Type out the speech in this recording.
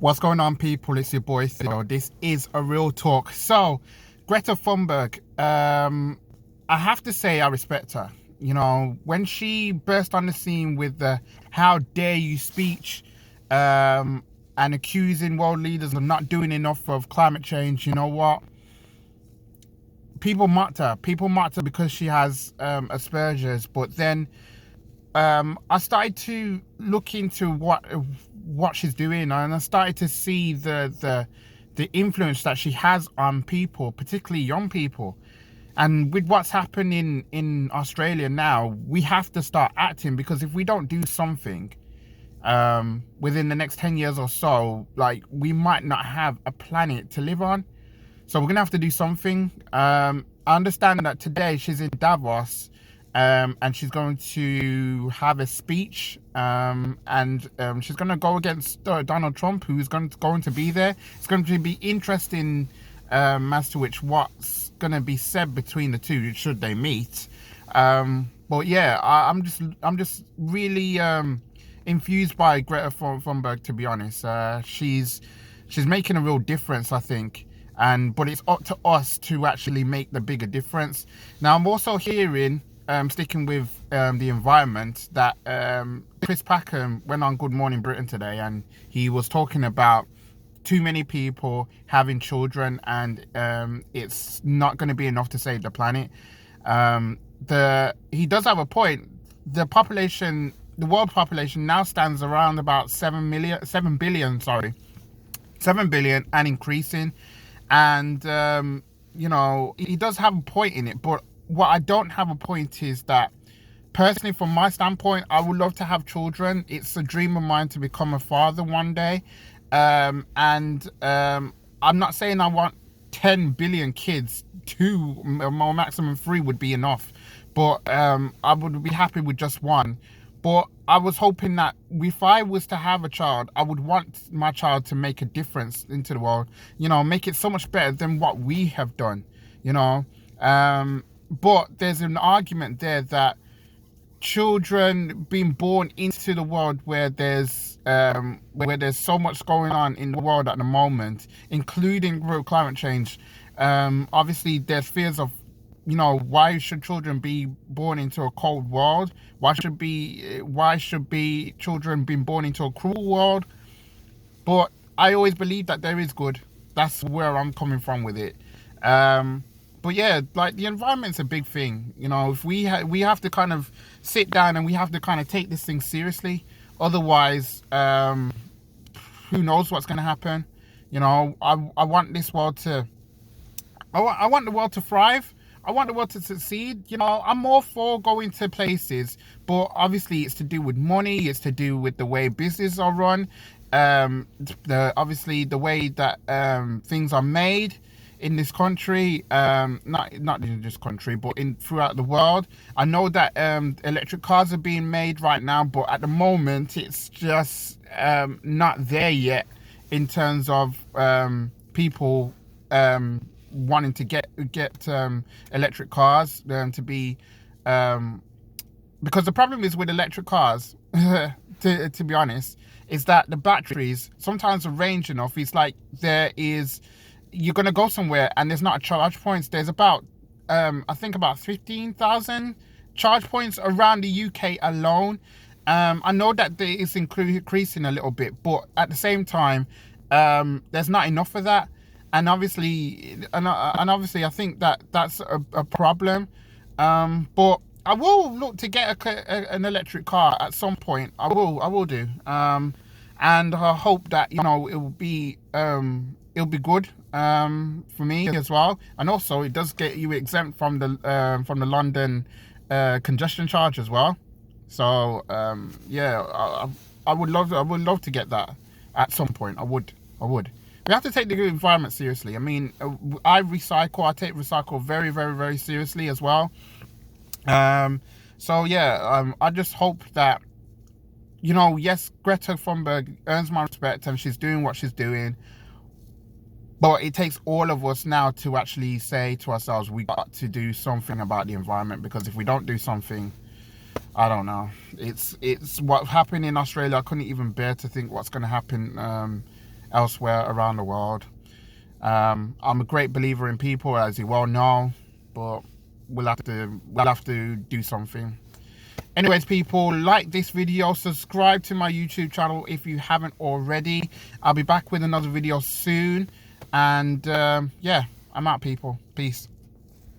What's going on, people? It's your boy Theo. This is a real talk. So, Greta Thunberg, I have to say I respect her. You know, when she burst on the scene with the "how dare you" speech, and accusing world leaders of not doing enough of climate change, you know what? People mocked her. People mocked her because she has Asperger's. But then I started to look into what she's doing, and I started to see the influence that she has on people, particularly young people. And with what's happening in Australia now, we have to start acting, because if we don't do something within the next 10 years or so, like, we might not have a planet to live on. So we're gonna have to do something. I understand that today she's in Davos, and she's going to have a speech, and she's going to go against Donald Trump, who's going to be there. It's going to be interesting as to what's going to be said between the two, should they meet. But yeah, I'm just really infused by Greta Thunberg, to be honest. She's making a real difference, I think. But it's up to us to actually make the bigger difference. Now, I'm also hearing, sticking with the environment, that Chris Packham went on Good Morning Britain today, and he was talking about too many people having children, and it's not going to be enough to save the planet. He does have a point. The world population now stands around about 7 billion and increasing. And you know, he does have a point in it, but what I don't have a point is that, personally, from my standpoint, I would love to have children. It's a dream of mine to become a father one day. I'm not saying I want 10 billion kids. 2 or maximum 3 would be enough, but I would be happy with just one. But I was hoping that if I was to have a child, I would want my child to make a difference into the world, you know, make it so much better than what we have done, you know. But there's an argument there that children being born into the world where there's so much going on in the world at the moment, including real climate change, obviously there's fears of, you know, why should children be born into a cold world? Why should be children being born into a cruel world? But I always believe that there is good. That's where I'm coming from with it. But yeah, like, the environment's a big thing. You know, if we have to kind of sit down and we have to kind of take this thing seriously. Otherwise, who knows what's going to happen? You know, I want this world to. I want the world to thrive. I want the world to succeed. You know, I'm all for going to places, but obviously it's to do with money. It's to do with the way businesses are run. Obviously the way that things are made in this country, not in this country, but throughout the world. I know that electric cars are being made right now, but at the moment it's just not there yet in terms of people wanting to get electric cars to be, because the problem is with electric cars, to be honest, is that the batteries sometimes are range enough. It's like you're going to go somewhere and there's not a charge points. There's about I think about 15,000 charge points around the UK alone. I know that it's increasing a little bit, but at the same time, there's not enough for that. And obviously, I think that that's a problem. But I will look to get an electric car at some point. I will do. And I hope that, you know, it'll be good for me as well. And also, it does get you exempt from the London congestion charge as well. So yeah, I would love to get that at some point. I would. We have to take the environment seriously. I mean, I take recycle very, very, very seriously as well. So yeah, I just hope that, you know, yes, Greta Thunberg earns my respect and she's doing what she's doing, but it takes all of us now to actually say to ourselves, we got to do something about the environment, because if we don't do something, I don't know. It's what happened in Australia. I couldn't even bear to think what's going to happen elsewhere around the world. I'm a great believer in people, as you well know, but we'll have to do something. Anyways, people, like this video, subscribe to my YouTube channel if you haven't already. I'll be back with another video soon, and yeah, I'm out, people. Peace.